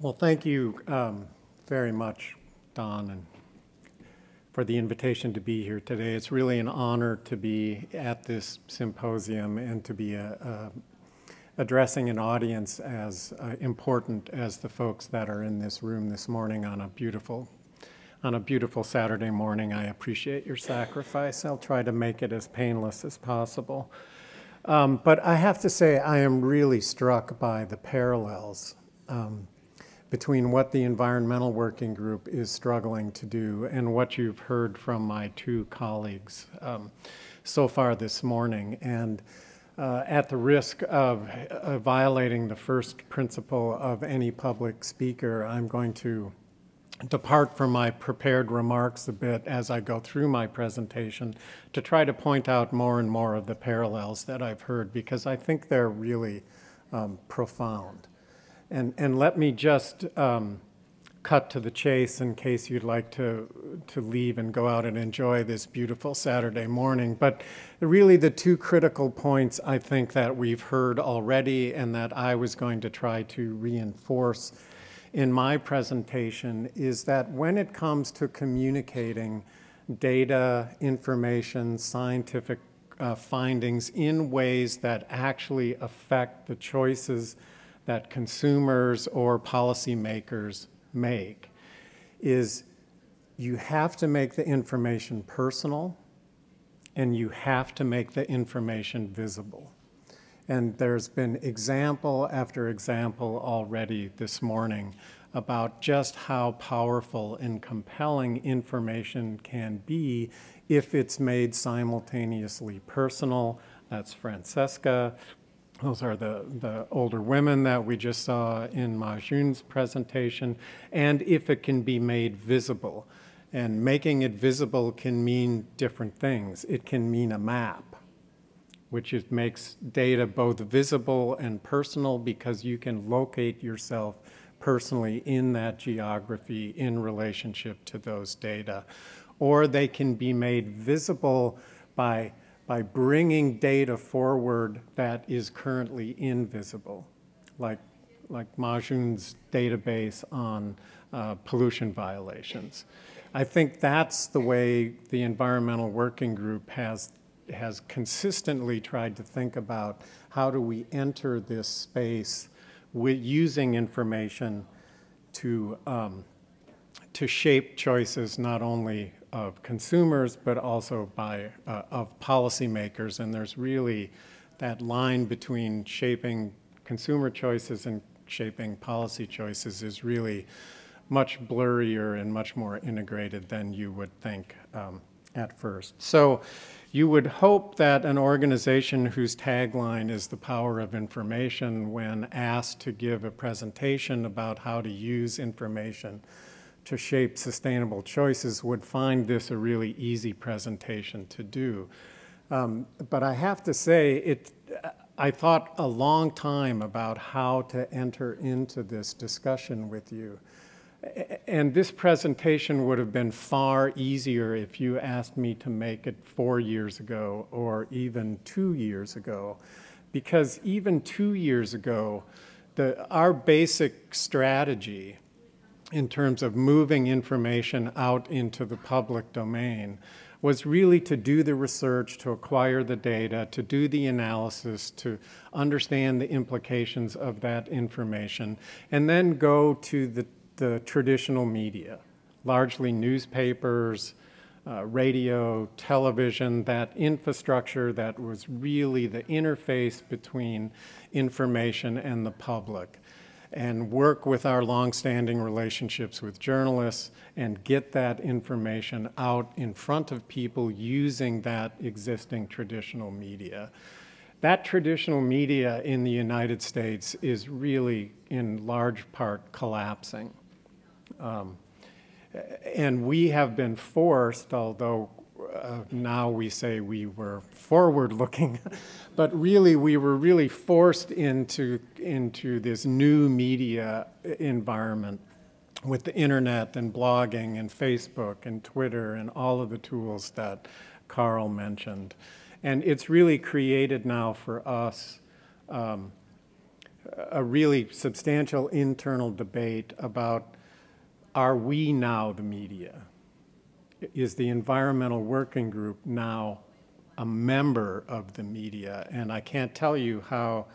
Well, thank you very much, Don, and for the invitation to be here today. It's really an honor to be at this symposium and to be addressing an audience as important as the folks that are in this room this morning on a beautiful Saturday morning. I appreciate your sacrifice. I'll try to make it as painless as possible. But I have to say I am really struck by the parallels between what the Environmental Working Group is struggling to do and what you've heard from my two colleagues so far this morning. And at the risk of violating the first principle of any public speaker, I'm going to depart from my prepared remarks a bit as I go through my presentation to try to point out more and more of the parallels that I've heard, because I think they're really profound. And let me just cut to the chase in case you'd like to leave and go out and enjoy this beautiful Saturday morning. But really the two critical points I think that we've heard already and that I was going to try to reinforce in my presentation is that when it comes to communicating data, information, scientific findings in ways that actually affect the choices that consumers or policymakers make, is you have to make the information personal and you have to make the information visible. And there's been example after example already this morning about just how powerful and compelling information can be if it's made simultaneously personal. That's Francesca. Those are the older women that we just saw in Ma-Jun's presentation. And if it can be made visible. And making it visible can mean different things. It can mean a map, which makes data both visible and personal because you can locate yourself personally in that geography in relationship to those data. Or they can be made visible by bringing data forward that is currently invisible, like Ma-Jun's database on pollution violations. I think that's the way the Environmental Working Group has consistently tried to think about how do we enter this space with using information to shape choices not only of consumers but also of policymakers. And there's really that line between shaping consumer choices and shaping policy choices is really much blurrier and much more integrated than you would think at first. So you would hope that an organization whose tagline is the power of information, when asked to give a presentation about how to use information to shape sustainable choices, would find this a really easy presentation to do. But I have to say, I thought a long time about how to enter into this discussion with you. And this presentation would have been far easier if you asked me to make it 4 years ago or even 2 years ago. Because even 2 years ago, our basic strategy in terms of moving information out into the public domain was really to do the research, to acquire the data, to do the analysis, to understand the implications of that information, and then go to the traditional media, largely newspapers, radio, television, that infrastructure that was really the interface between information and the public, and work with our longstanding relationships with journalists and get that information out in front of people using that existing traditional media. That traditional media in the United States is really, in large part, collapsing. And we have been forced, although now we say we were forward-looking, but really we were really forced into this new media environment with the internet and blogging and Facebook and Twitter and all of the tools that Carl mentioned. And it's really created now for us a really substantial internal debate about, are we now the media? Is the Environmental Working Group now a member of the media? And I can't tell you how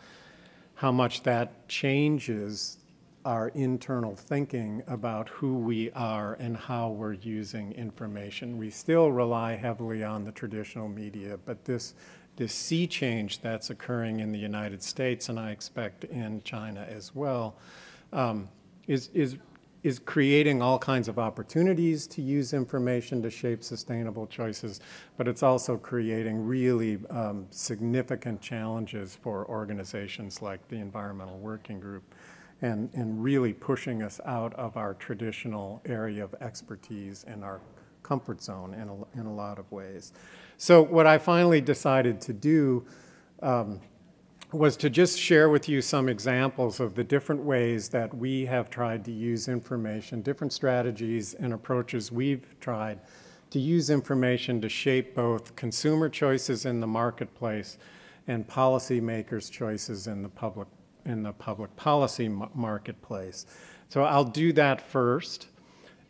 much that changes our internal thinking about who we are and how we're using information. We still rely heavily on the traditional media, but this sea change that's occurring in the United States, and I expect in China as well, is creating all kinds of opportunities to use information to shape sustainable choices, but it's also creating really significant challenges for organizations like the Environmental Working Group, and really pushing us out of our traditional area of expertise and our comfort zone in a lot of ways. So what I finally decided to do was to just share with you some examples of the different ways that we have tried to use information, different strategies and approaches we've tried to use information to shape both consumer choices in the marketplace and policymakers' choices in the public policy marketplace. So I'll do that first.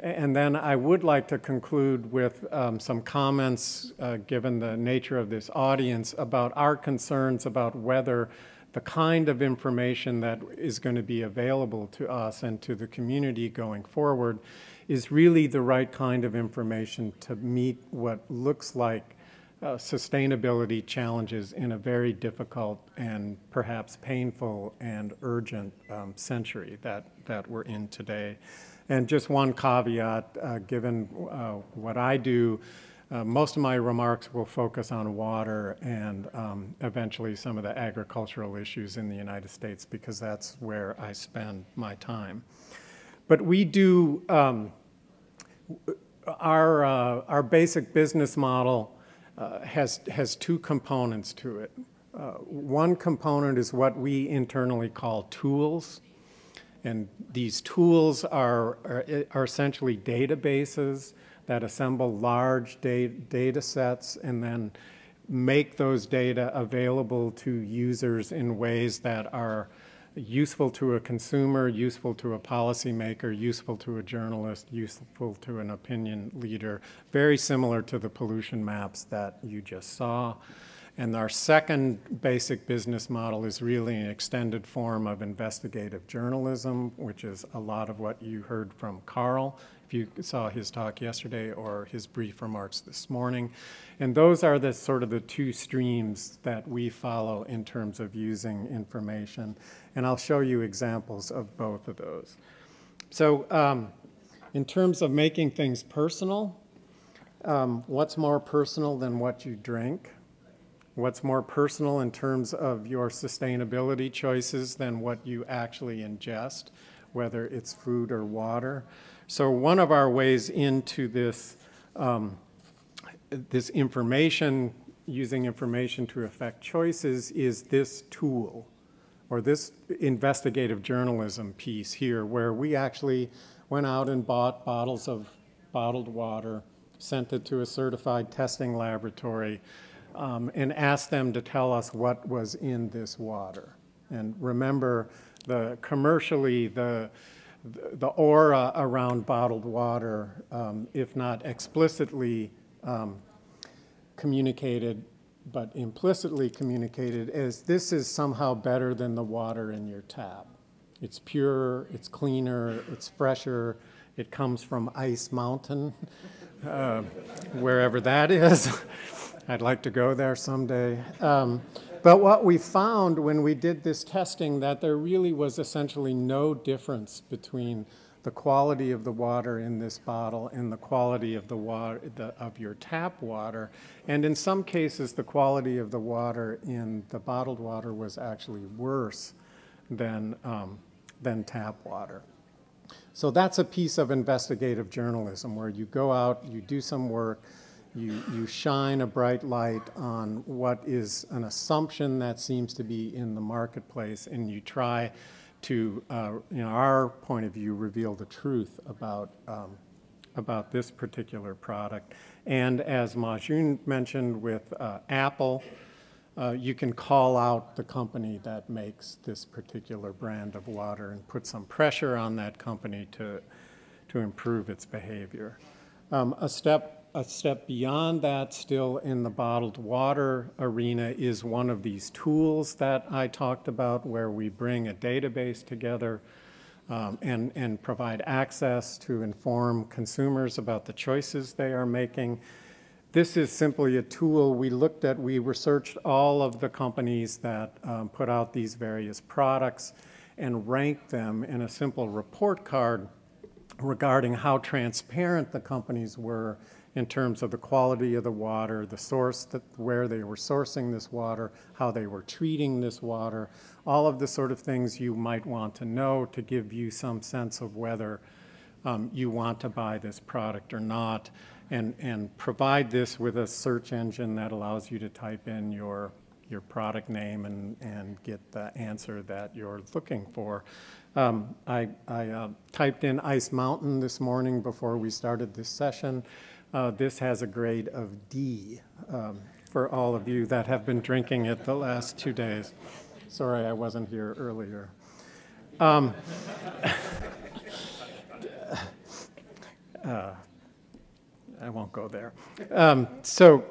And then I would like to conclude with some comments, given the nature of this audience, about our concerns about whether the kind of information that is going to be available to us and to the community going forward is really the right kind of information to meet what looks like sustainability challenges in a very difficult and perhaps painful and urgent century that we're in today. And just one caveat, given what I do, most of my remarks will focus on water and eventually some of the agricultural issues in the United States, because that's where I spend my time. But we do, our basic business model has two components to it. One component is what we internally call tools. And these tools are essentially databases that assemble large data sets and then make those data available to users in ways that are useful to a consumer, useful to a policymaker, useful to a journalist, useful to an opinion leader, very similar to the pollution maps that you just saw. And our second basic business model is really an extended form of investigative journalism, which is a lot of what you heard from Carl, if you saw his talk yesterday or his brief remarks this morning. And those are the sort of the two streams that we follow in terms of using information. And I'll show you examples of both of those. So in terms of making things personal, what's more personal than what you drink? What's more personal in terms of your sustainability choices than what you actually ingest, whether it's food or water? So one of our ways into this, this information, using information to affect choices, is this tool, or this investigative journalism piece here, where we actually went out and bought bottles of bottled water, sent it to a certified testing laboratory, and asked them to tell us what was in this water. And remember, commercially, the aura around bottled water, if not explicitly communicated, but implicitly communicated, is this is somehow better than the water in your tap. It's pure, it's cleaner, it's fresher, it comes from Ice Mountain, wherever that is. I'd like to go there someday. But what we found when we did this testing, that there really was essentially no difference between the quality of the water in this bottle and the quality of the water of your tap water. And in some cases, the quality of the water in the bottled water was actually worse than tap water. So that's a piece of investigative journalism where you go out, you do some work, you shine a bright light on what is an assumption that seems to be in the marketplace, and you try to, in our point of view, reveal the truth about this particular product. And as Majun mentioned with Apple, you can call out the company that makes this particular brand of water and put some pressure on that company to improve its behavior. A step beyond that, still in the bottled water arena, is one of these tools that I talked about, where we bring a database together and provide access to inform consumers about the choices they are making. This is simply a tool we researched all of the companies that put out these various products and ranked them in a simple report card regarding how transparent the companies were in terms of the quality of the water, the source, where they were sourcing this water, how they were treating this water, all of the sort of things you might want to know to give you some sense of whether you want to buy this product or not, and provide this with a search engine that allows you to type in your product name and get the answer that you're looking for. I typed in Ice Mountain this morning before we started this session. This has a grade of D for all of you that have been drinking it the last 2 days. Sorry I wasn't here earlier. I won't go there. So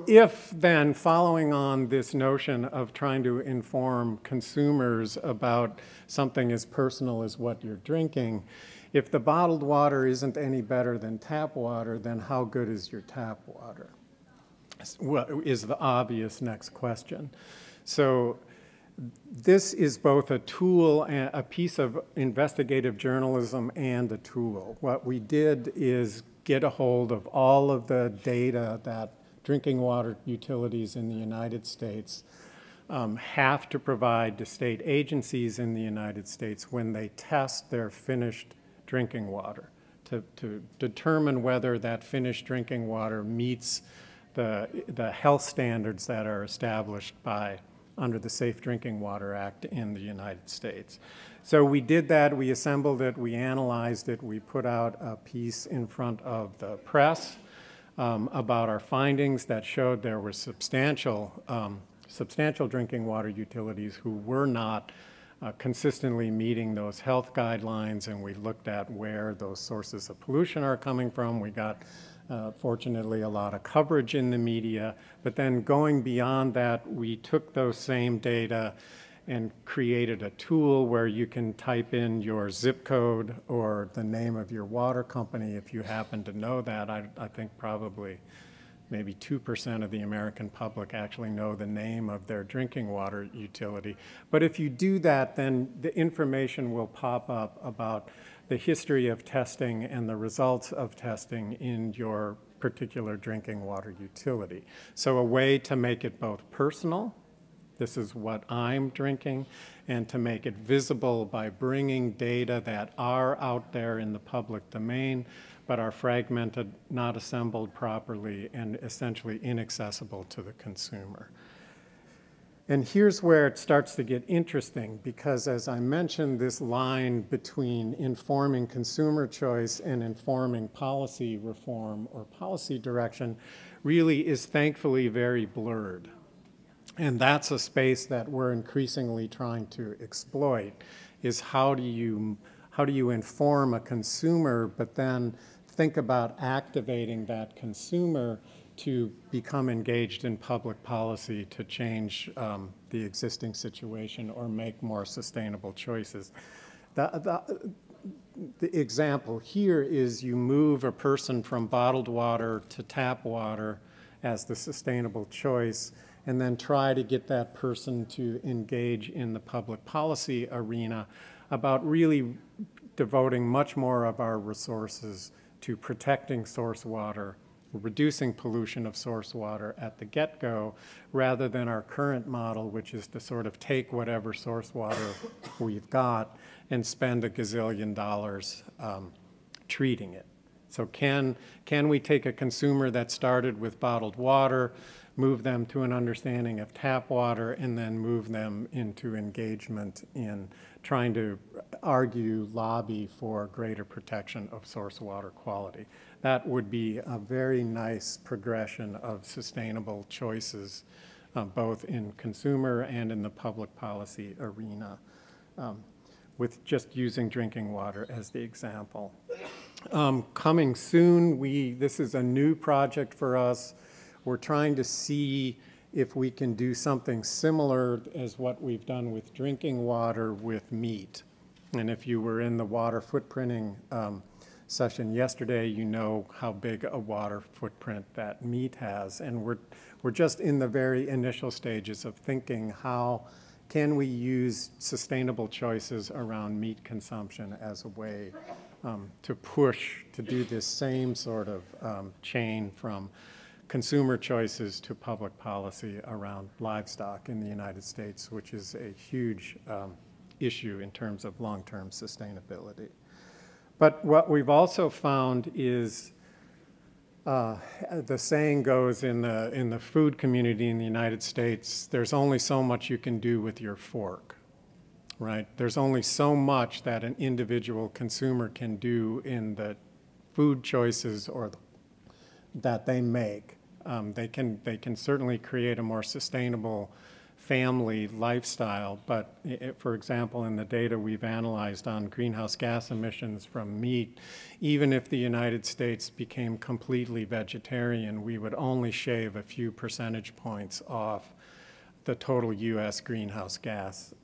if then, following on this notion of trying to inform consumers about something as personal as what you're drinking, if the bottled water isn't any better than tap water, then how good is your tap water? What is the obvious next question. So this is both a tool and a piece of investigative journalism and a tool. What we did is get a hold of all of the data that drinking water utilities in the United States have to provide to state agencies in the United States when they test their finished drinking water to determine whether that finished drinking water meets the health standards that are established under the Safe Drinking Water Act in the United States. So we did that, we assembled it, we analyzed it, we put out a piece in front of the press about our findings that showed there were substantial drinking water utilities who were not consistently meeting those health guidelines, and we looked at where those sources of pollution are coming from. We got, fortunately, a lot of coverage in the media, but then going beyond that, we took those same data and created a tool where you can type in your zip code or the name of your water company if you happen to know that. I think probably maybe 2% of the American public actually know the name of their drinking water utility. But if you do that, then the information will pop up about the history of testing and the results of testing in your particular drinking water utility. So a way to make it both personal, this is what I'm drinking, and to make it visible by bringing data that are out there in the public domain, but are fragmented, not assembled properly, and essentially inaccessible to the consumer. And here's where it starts to get interesting, because as I mentioned, this line between informing consumer choice and informing policy reform or policy direction really is thankfully very blurred. And that's a space that we're increasingly trying to exploit, is how do you inform a consumer, but then think about activating that consumer to become engaged in public policy to change the existing situation or make more sustainable choices. The example here is you move a person from bottled water to tap water as the sustainable choice, and then try to get that person to engage in the public policy arena about really devoting much more of our resources to protecting source water, reducing pollution of source water at the get-go, rather than our current model, which is to sort of take whatever source water we've got and spend $1 gazillion treating it. So can we take a consumer that started with bottled water, move them to an understanding of tap water, and then move them into engagement in trying to lobby for greater protection of source water quality? That would be a very nice progression of sustainable choices both in consumer and in the public policy arena, with just using drinking water as the example. Coming soon, this is a new project for us. We're trying to see if we can do something similar as what we've done with drinking water with meat. And if you were in the water footprinting session yesterday, you know how big a water footprint that meat has. And we're just in the very initial stages of thinking, how can we use sustainable choices around meat consumption as a way to push to do this same sort of chain from consumer choices to public policy around livestock in the United States, which is a huge issue in terms of long-term sustainability. But what we've also found is, the saying goes in the food community in the United States, there's only so much you can do with your fork, right? There's only so much that an individual consumer can do in the food choices that they make. They can certainly create a more sustainable family lifestyle, but for example, in the data we've analyzed on greenhouse gas emissions from meat, even if the United States became completely vegetarian, we would only shave a few percentage points off the total US greenhouse gas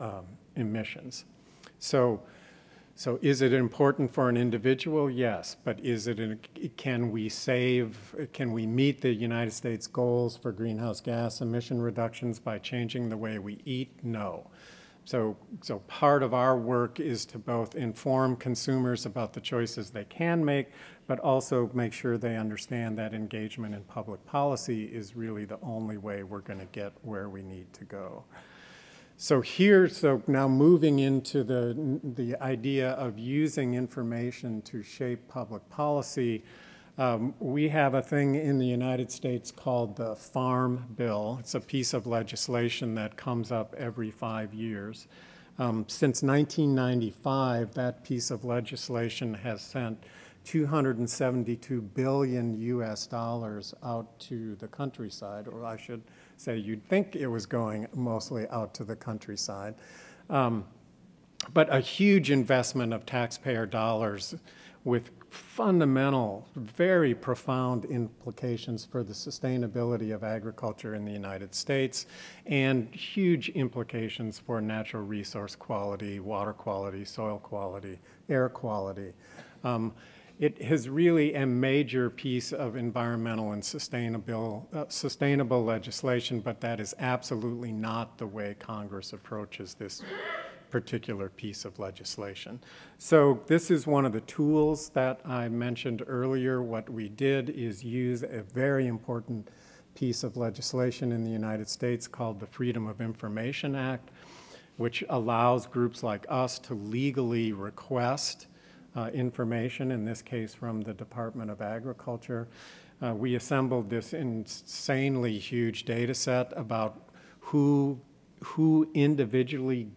emissions. So is it important for an individual? Yes, but can we meet the United States goals for greenhouse gas emission reductions by changing the way we eat? No. So part of our work is to both inform consumers about the choices they can make, but also make sure they understand that engagement in public policy is really the only way we're going to get where we need to go. So now moving into the idea of using information to shape public policy, we have a thing in the United States called the Farm Bill. It's a piece of legislation that comes up every 5 years. Since 1995, that piece of legislation has sent $272 billion US out to the countryside, or I should say you'd think it was going mostly out to the countryside. But a huge investment of taxpayer dollars with fundamental, very profound implications for the sustainability of agriculture in the United States, and huge implications for natural resource quality, water quality, soil quality, air quality. It is really a major piece of environmental and sustainable legislation, but that is absolutely not the way Congress approaches this particular piece of legislation. So this is one of the tools that I mentioned earlier. What we did is use a very important piece of legislation in the United States called the Freedom of Information Act, which allows groups like us to legally request information, in this case from the Department of Agriculture. We assembled this insanely huge data set about who individually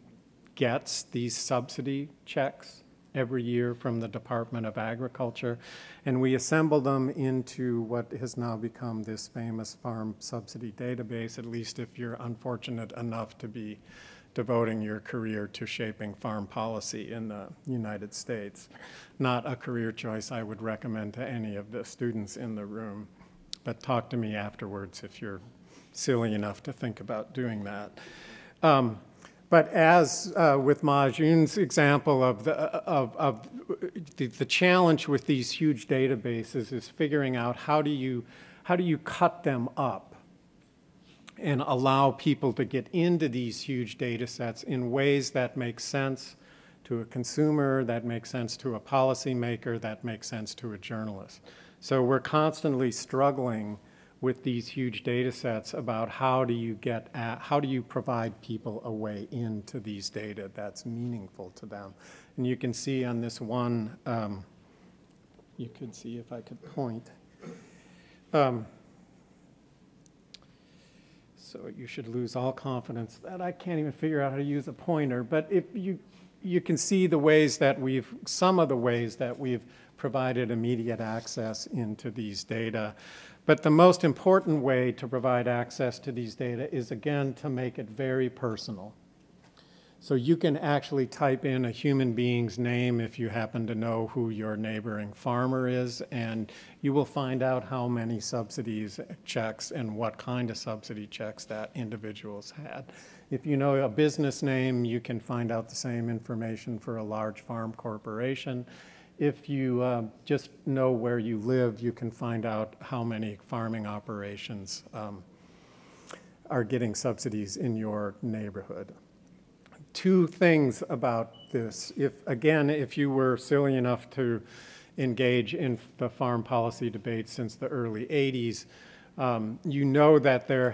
gets these subsidy checks every year from the Department of Agriculture, and we assembled them into what has now become this famous farm subsidy database, at least if you're unfortunate enough to be devoting your career to shaping farm policy in the United States. Not a career choice I would recommend to any of the students in the room, but talk to me afterwards if you're silly enough to think about doing that. But as with Majun's example of the challenge with these huge databases is figuring out how do you cut them up and allow people to get into these huge data sets in ways that make sense to a consumer, that make sense to a policymaker, that make sense to a journalist. So we're constantly struggling with these huge data sets about how do you provide people a way into these data that's meaningful to them. And you can see on this one, you could see if I could point. So you should lose all confidence that I can't even figure out how to use a pointer. But if you can see the ways that some of the ways that we've provided immediate access into these data. But the most important way to provide access to these data is, again, to make it very personal. So you can actually type in a human being's name if you happen to know who your neighboring farmer is, and you will find out how many subsidies checks and what kind of subsidy checks that individual's had. If you know a business name, you can find out the same information for a large farm corporation. If you just know where you live, you can find out how many farming operations are getting subsidies in your neighborhood. Two things about this. If you were silly enough to engage in the farm policy debate since the early 80s, you know that there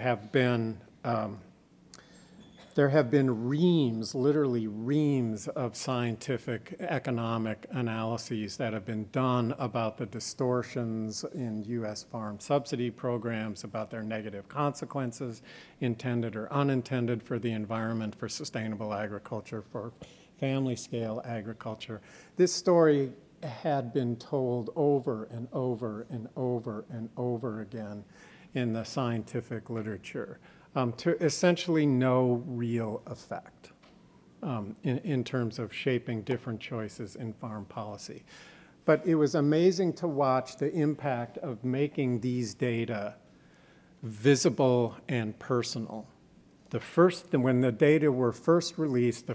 have been reams, literally reams of scientific economic analyses that have been done about the distortions in U.S. farm subsidy programs, about their negative consequences, intended or unintended, for the environment, for sustainable agriculture, for family scale agriculture. This story had been told over and over and over and over again in the scientific literature. To essentially no real effect in terms of shaping different choices in farm policy. But it was amazing to watch the impact of making these data visible and personal. When the data were first released, the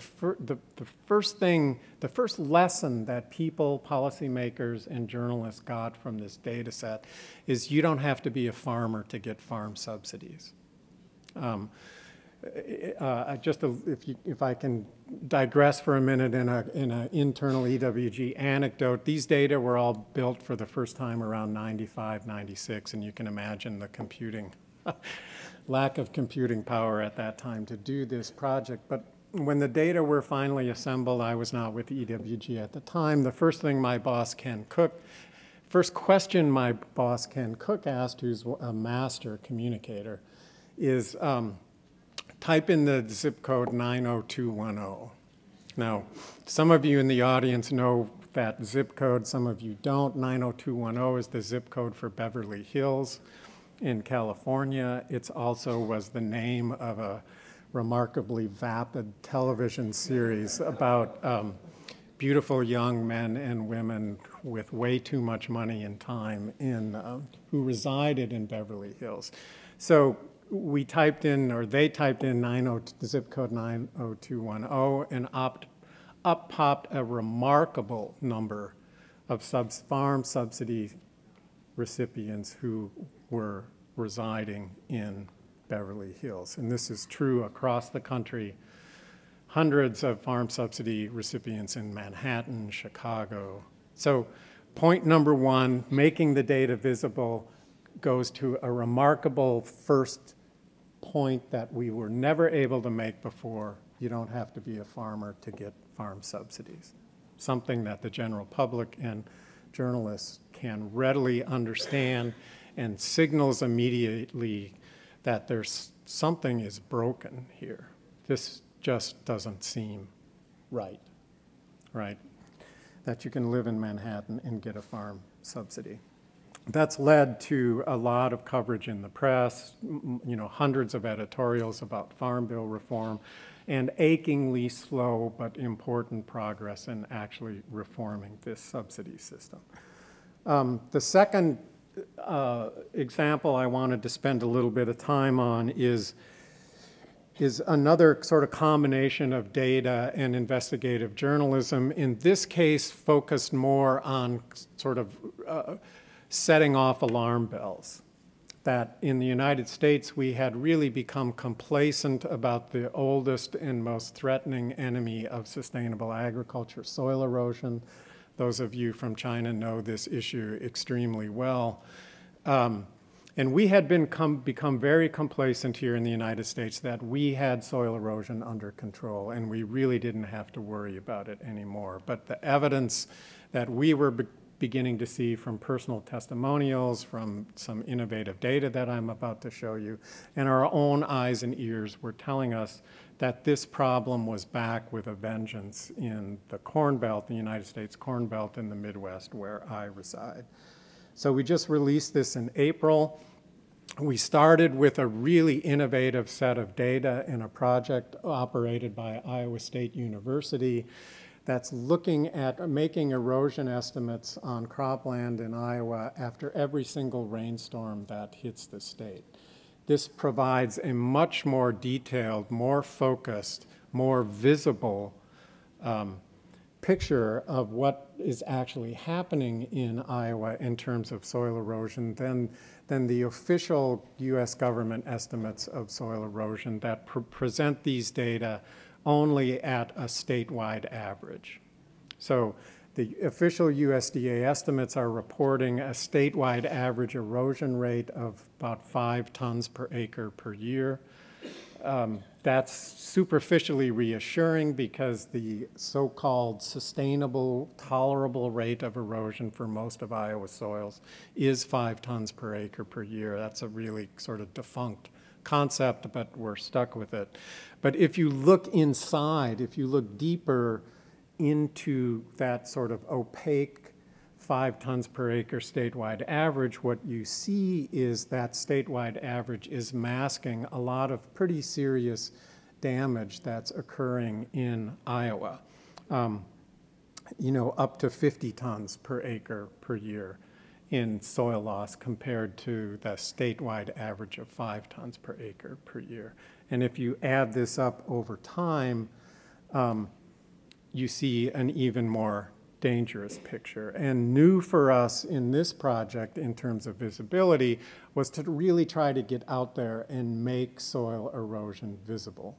first lesson that people, policymakers, and journalists got from this data set is you don't have to be a farmer to get farm subsidies. If I can digress for a minute in an internal EWG anecdote, these data were all built for the first time around 95, 96, and you can imagine the lack of computing power at that time to do this project. But when the data were finally assembled, I was not with EWG at the time. The first question my boss, Ken Cook, asked, who's a master communicator, is type in the zip code 90210. Now, some of you in the audience know that zip code, some of you don't. 90210 is the zip code for Beverly Hills in California. It also was the name of a remarkably vapid television series about beautiful young men and women with way too much money and time who resided in Beverly Hills. So they typed in the zip code 90210, and up popped a remarkable number of farm subsidy recipients who were residing in Beverly Hills. And this is true across the country. Hundreds of farm subsidy recipients in Manhattan, Chicago. So point number one, making the data visible, goes to a remarkable first point that we were never able to make before. You don't have to be a farmer to get farm subsidies. Something that the general public and journalists can readily understand, and signals immediately that something is broken here. This just doesn't seem right? That you can live in Manhattan and get a farm subsidy. That's led to a lot of coverage in the press, hundreds of editorials about Farm Bill reform, and achingly slow but important progress in actually reforming this subsidy system. The second example I wanted to spend a little bit of time on is another sort of combination of data and investigative journalism. In this case, focused more on sort of setting off alarm bells. That in the United States, we had really become complacent about the oldest and most threatening enemy of sustainable agriculture, soil erosion. Those of you from China know this issue extremely well. And we had become very complacent here in the United States that we had soil erosion under control, and we really didn't have to worry about it anymore. But the evidence that we were beginning to see from personal testimonials, from some innovative data that I'm about to show you, and our own eyes and ears were telling us that this problem was back with a vengeance in the Corn Belt, the United States Corn Belt in the Midwest where I reside. So we just released this in April. We started with a really innovative set of data in a project operated by Iowa State University that's looking at making erosion estimates on cropland in Iowa after every single rainstorm that hits the state. This provides a much more detailed, more focused, more visible picture of what is actually happening in Iowa in terms of soil erosion than the official U.S. government estimates of soil erosion that present these data only at a statewide average. So the official USDA estimates are reporting a statewide average erosion rate of about 5 tons per acre per year. That's superficially reassuring because the so-called sustainable, tolerable rate of erosion for most of Iowa's soils is 5 tons per acre per year. That's a really sort of defunct concept, but we're stuck with it. But if you look inside, if you look deeper into that sort of opaque 5 tons per acre statewide average, what you see is that statewide average is masking a lot of pretty serious damage that's occurring in Iowa. You know, up to 50 tons per acre per year in soil loss compared to the statewide average of 5 tons per acre per year. And if you add this up over time, you see an even more dangerous picture. And new for us in this project in terms of visibility was to really try to get out there and make soil erosion visible.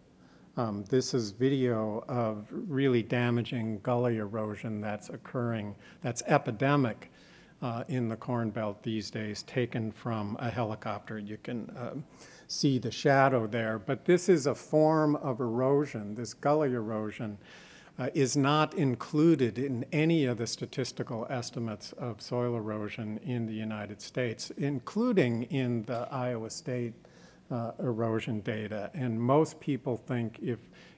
This is video of really damaging gully erosion that's occurring, that's epidemic in the Corn Belt these days, taken from a helicopter. You can see the shadow there, but this is a form of erosion, this gully erosion, is not included in any of the statistical estimates of soil erosion in the United States, including in the Iowa State erosion data. And most people think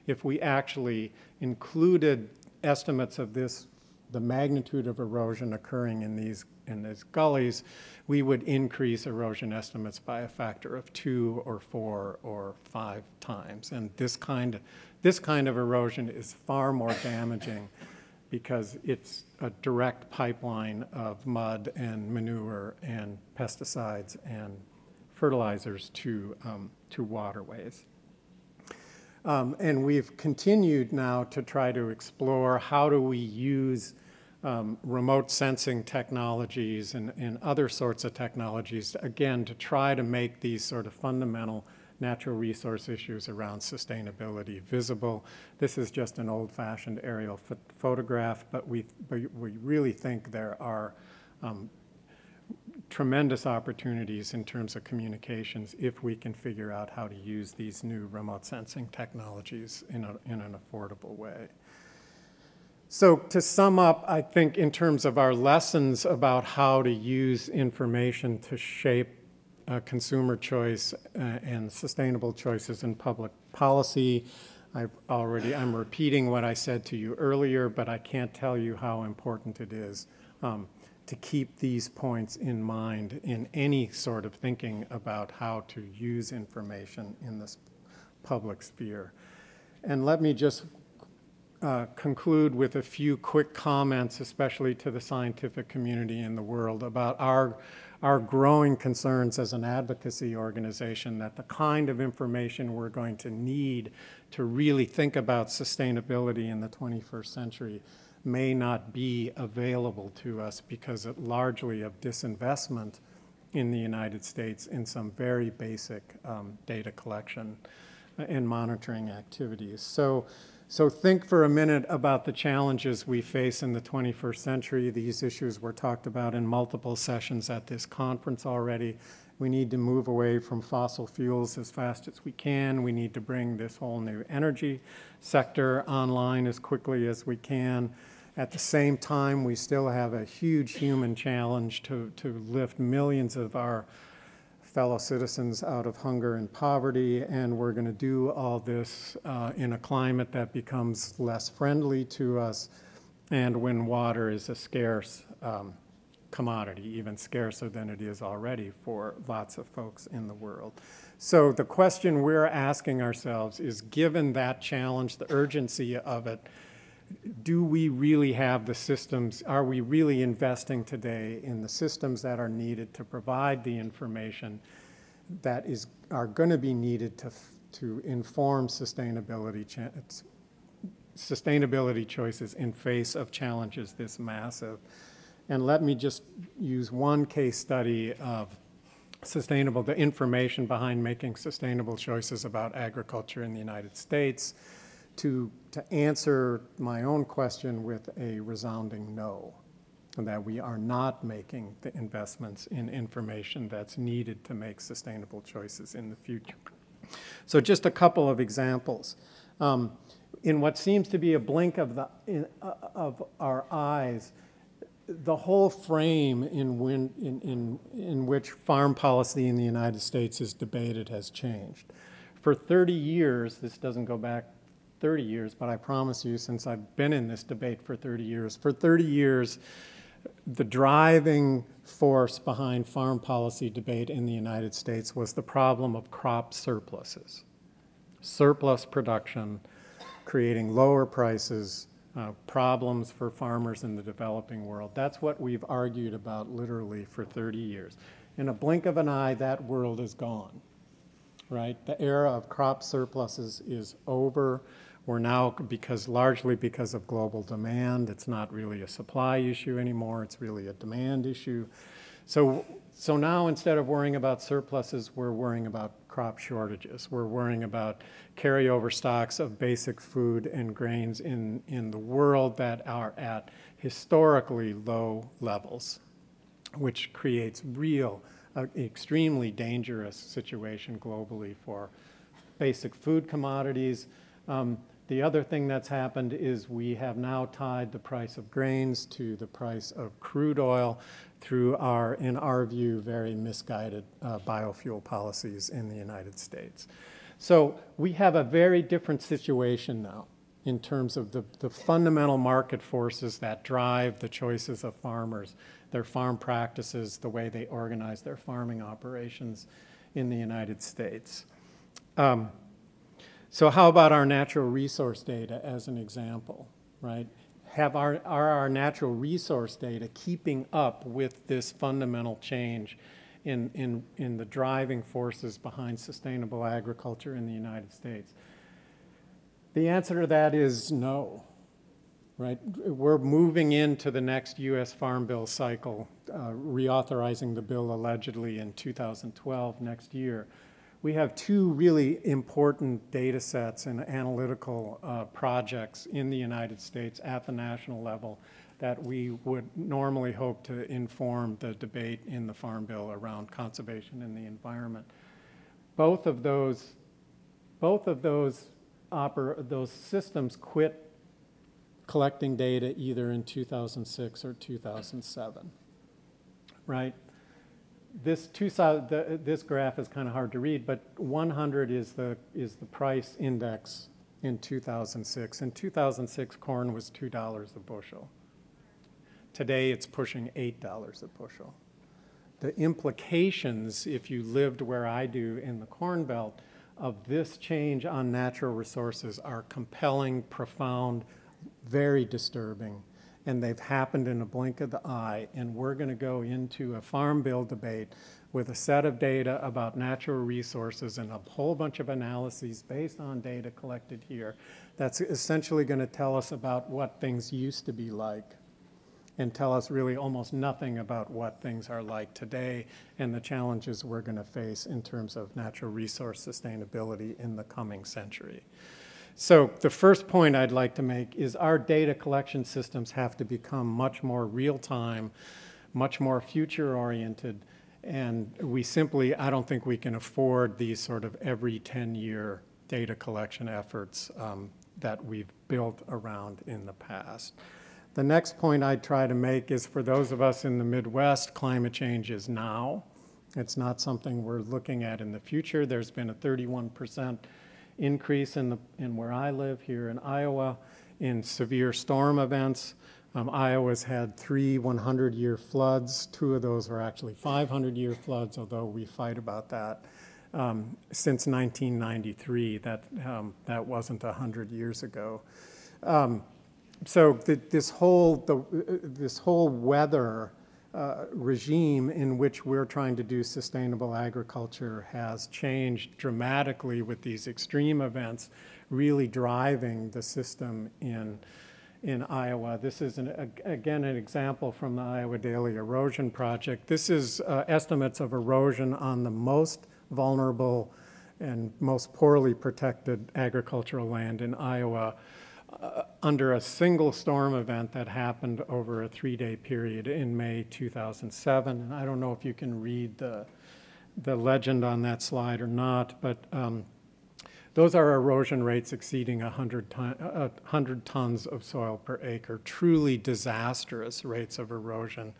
if we actually included estimates of this, the magnitude of erosion occurring in these gullies, we would increase erosion estimates by a factor of 2 or 4 or 5 times. And this kind of erosion is far more damaging because it's a direct pipeline of mud and manure and pesticides and fertilizers to waterways. And we've continued now to try to explore how do we use remote sensing technologies and other sorts of technologies, again, to try to make these sort of fundamental natural resource issues around sustainability visible. This is just an old-fashioned aerial photograph, but we really think there are tremendous opportunities in terms of communications if we can figure out how to use these new remote sensing technologies in an affordable way. So to sum up, I think in terms of our lessons about how to use information to shape consumer choice and sustainable choices in public policy, I'm repeating what I said to you earlier, but I can't tell you how important it is to keep these points in mind in any sort of thinking about how to use information in this public sphere. And let me just conclude with a few quick comments, especially to the scientific community in the world, about our growing concerns as an advocacy organization that the kind of information we're going to need to really think about sustainability in the 21st century may not be available to us because largely of disinvestment in the United States in some very basic data collection and monitoring activities. So think for a minute about the challenges we face in the 21st century. These issues were talked about in multiple sessions at this conference already. We need to move away from fossil fuels as fast as we can. We need to bring this whole new energy sector online as quickly as we can. At the same time, we still have a huge human challenge to lift millions of our fellow citizens out of hunger and poverty, and we're going to do all this in a climate that becomes less friendly to us and when water is a scarce commodity, even scarcer than it is already for lots of folks in the world. So the question we're asking ourselves is, given that challenge, the urgency of it, do we really have the systems, are we really investing today in the systems that are needed to provide the information that are going to be needed to inform sustainability choices in face of challenges this massive? And let me just use one case study of the information behind making sustainable choices about agriculture in the United States to answer my own question with a resounding no, that we are not making the investments in information that's needed to make sustainable choices in the future. So just a couple of examples. In what seems to be a blink of our eyes, the whole frame in which farm policy in the United States is debated has changed. For 30 years, this doesn't go back 30 years, but I promise you, since I've been in this debate for 30 years, the driving force behind farm policy debate in the United States was the problem of crop surpluses. Surplus production, creating lower prices, problems for farmers in the developing world. That's what we've argued about literally for 30 years. In a blink of an eye, that world is gone, right? The era of crop surpluses is over. We're now, largely because of global demand, it's not really a supply issue anymore, it's really a demand issue. So now instead of worrying about surpluses, we're worrying about crop shortages. We're worrying about carryover stocks of basic food and grains in the world that are at historically low levels, which creates extremely dangerous situation globally for basic food commodities. The other thing that's happened is we have now tied the price of grains to the price of crude oil through in our view, very misguided biofuel policies in the United States. So we have a very different situation now in terms of the fundamental market forces that drive the choices of farmers, their farm practices, the way they organize their farming operations in the United States. So how about our natural resource data as an example, right? Are our natural resource data keeping up with this fundamental change in the driving forces behind sustainable agriculture in the United States? The answer to that is no, right? We're moving into the next U.S. Farm Bill cycle, reauthorizing the bill allegedly in 2012, next year. We have two really important data sets and analytical projects in the United States at the national level that we would normally hope to inform the debate in the Farm Bill around conservation and the environment. Both of those systems quit collecting data either in 2006 or 2007, right? This graph is kind of hard to read, but 100 is the price index in 2006. In 2006, corn was $2 a bushel. Today, it's pushing $8 a bushel. The implications, if you lived where I do in the Corn Belt, of this change on natural resources are compelling, profound, very disturbing. And they've happened in a blink of the eye, and we're going to go into a Farm Bill debate with a set of data about natural resources and a whole bunch of analyses based on data collected here that's essentially going to tell us about what things used to be like and tell us really almost nothing about what things are like today and the challenges we're going to face in terms of natural resource sustainability in the coming century. So the first point I'd like to make is our data collection systems have to become much more real-time, much more future-oriented, and I don't think we can afford these sort of every 10-year data collection efforts that we've built around in the past. The next point I'd try to make is for those of us in the Midwest, climate change is now. It's not something we're looking at in the future. There's been a 31% increase in where I live here in Iowa in severe storm events. Iowa's had 3 100-year floods. 2 of those were actually 500-year floods, although we fight about that. Since 1993, that wasn't 100 years ago. So this whole weather regime in which we're trying to do sustainable agriculture has changed dramatically with these extreme events really driving the system in Iowa. This is, again, an example from the Iowa Daily Erosion Project. This is estimates of erosion on the most vulnerable and most poorly protected agricultural land in Iowa under a single storm event that happened over a 3-day period in May 2007. And I don't know if you can read the legend on that slide or not, but those are erosion rates exceeding 100 tons of soil per acre, truly disastrous rates of erosion,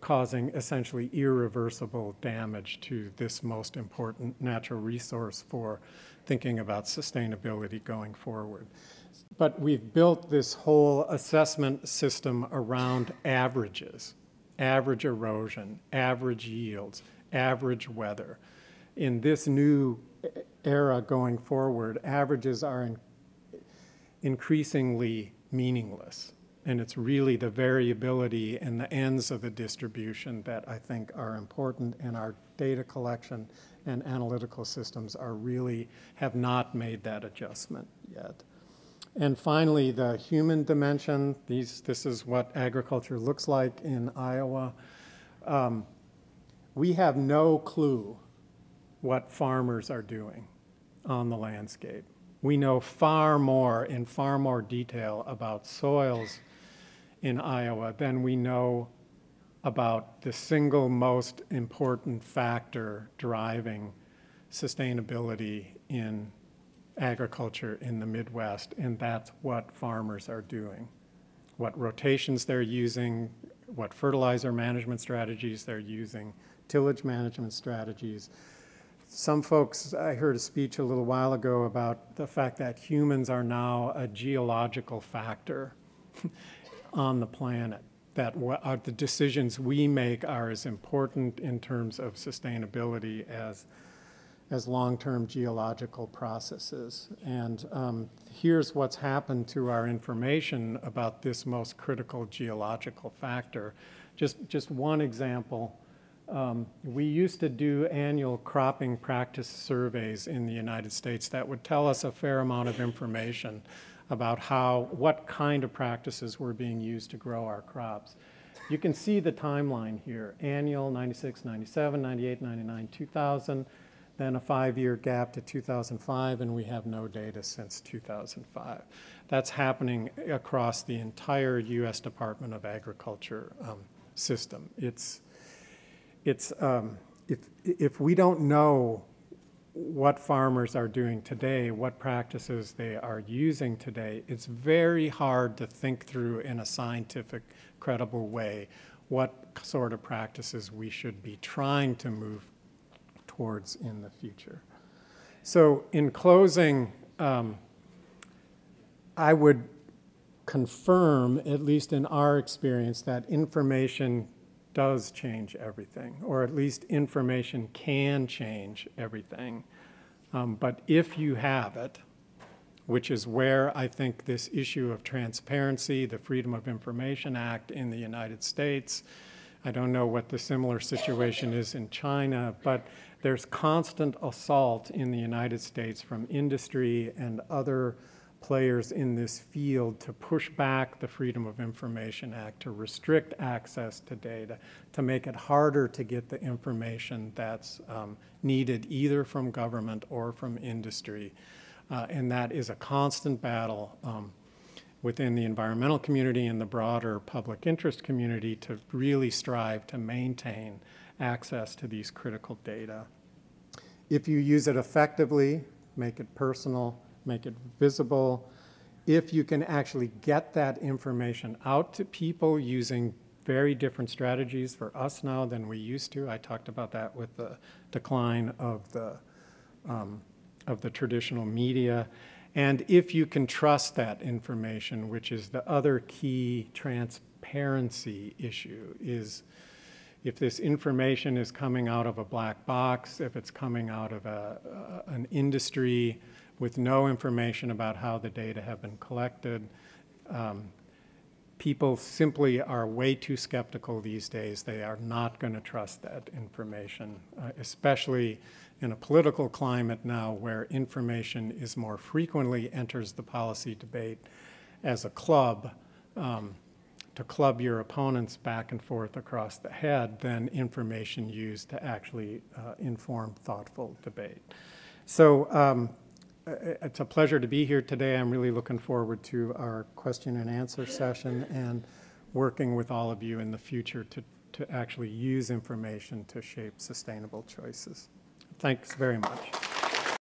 causing essentially irreversible damage to this most important natural resource for thinking about sustainability going forward. But we've built this whole assessment system around averages, average erosion, average yields, average weather. In this new era going forward, averages are increasingly meaningless. And it's really the variability and the ends of the distribution that I think are important, and our data collection and analytical systems have not made that adjustment yet. And finally, the human dimension. This is what agriculture looks like in Iowa. We have no clue what farmers are doing on the landscape. We know far more in far more detail about soils in Iowa than we know about the single most important factor driving sustainability in agriculture in the Midwest, and that's what farmers are doing, what rotations they're using, what fertilizer management strategies they're using, tillage management strategies. Some folks, I heard a speech a little while ago about the fact that humans are now a geological factor on the planet, that the decisions we make are as important in terms of sustainability as long-term geological processes. And here's what's happened to our information about this most critical geological factor. Just one example. We used to do annual cropping practice surveys in the United States that would tell us a fair amount of information about what kind of practices were being used to grow our crops. You can see the timeline here: annual, 96, 97, 98, 99, 2000, then a 5-year gap to 2005, and we have no data since 2005. That's happening across the entire U.S. Department of Agriculture system. If we don't know what farmers are doing today, what practices they are using today, it's very hard to think through in a scientific, credible way what sort of practices we should be trying to move towards in the future. So in closing, I would confirm, at least in our experience, that information does change everything, or at least information can change everything. But if you have it, which is where I think this issue of transparency, the Freedom of Information Act in the United States, I don't know what the similar situation is in China, but there's constant assault in the United States from industry and other players in this field to push back the Freedom of Information Act, to restrict access to data, to make it harder to get the information that's needed either from government or from industry. And that is a constant battle within the environmental community and the broader public interest community to really strive to maintain access to these critical data. If you use it effectively, make it personal, make it visible, if you can actually get that information out to people using very different strategies for us now than we used to. I talked about that with the decline of the traditional media. And if you can trust that information, which is the other key transparency issue, is if this information is coming out of a black box, if it's coming out of an industry with no information about how the data have been collected, people simply are way too skeptical these days. They are not going to trust that information, especially in a political climate now where information is more frequently enters the policy debate as a club, to club your opponents back and forth across the head than information used to actually inform thoughtful debate. So it's a pleasure to be here today. I'm really looking forward to our question and answer session and working with all of you in the future to actually use information to shape sustainable choices. Thanks very much.